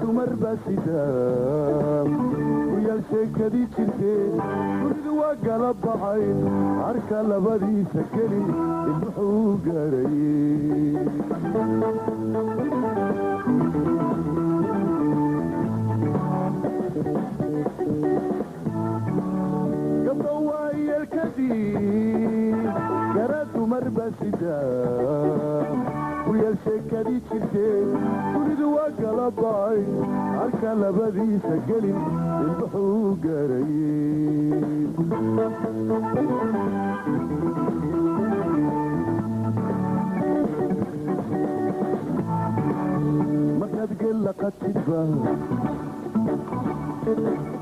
dumar baa sidaa wiil sheekadii jirteen dunidu waa gala baxay harka labadiisa keli wuxuu gaarayay gabdho waa yeelkadii gara dumar baa sidaa wiil sheekadii jirteen dunidu waa gala baxay harka labadiisa gelin wuxuu gaarayay markaad gella qatidba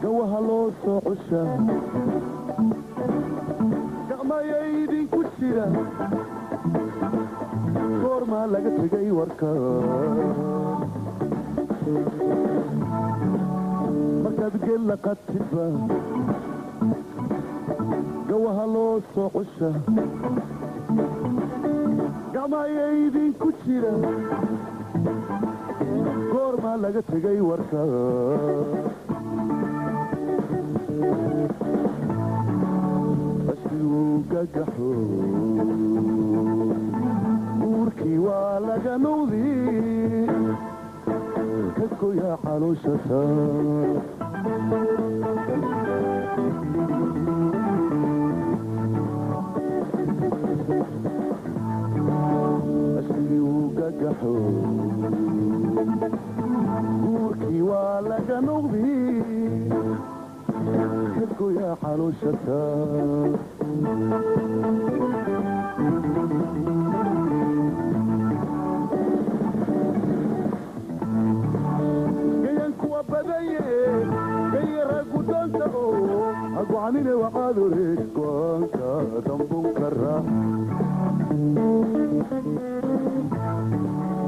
gawaha loo soo cusha gacmaya idinku jira goormaa laga tegay warka markaad gella qatidba gawaha loo soo cusha gacmaya idinku jira goormaa laga tegay warka ashiguu gagaxo buurkii waa laga nowdii kaskoyaa calooshata ashiguu gagaxo buurkii waa laga nowdii kaskoyaa calooshata أقوانين وقادوا ريشكوانك دنبون كرا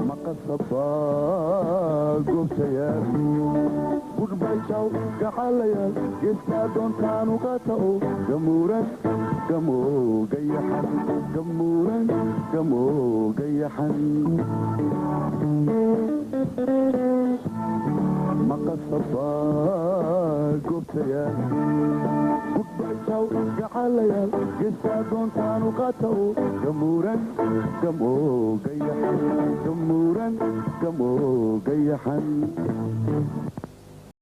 مقصفا قبسيان قد بيشاو كحاليا يستادون كانوا قاتعوا جمورا جمو قيحا جمورا جمو قيحا مقصفا قبسيان قد بيشاو كحاليا يستادون كانوا قاتعوا جمورا جمو قيحا جمورا جمو قيحا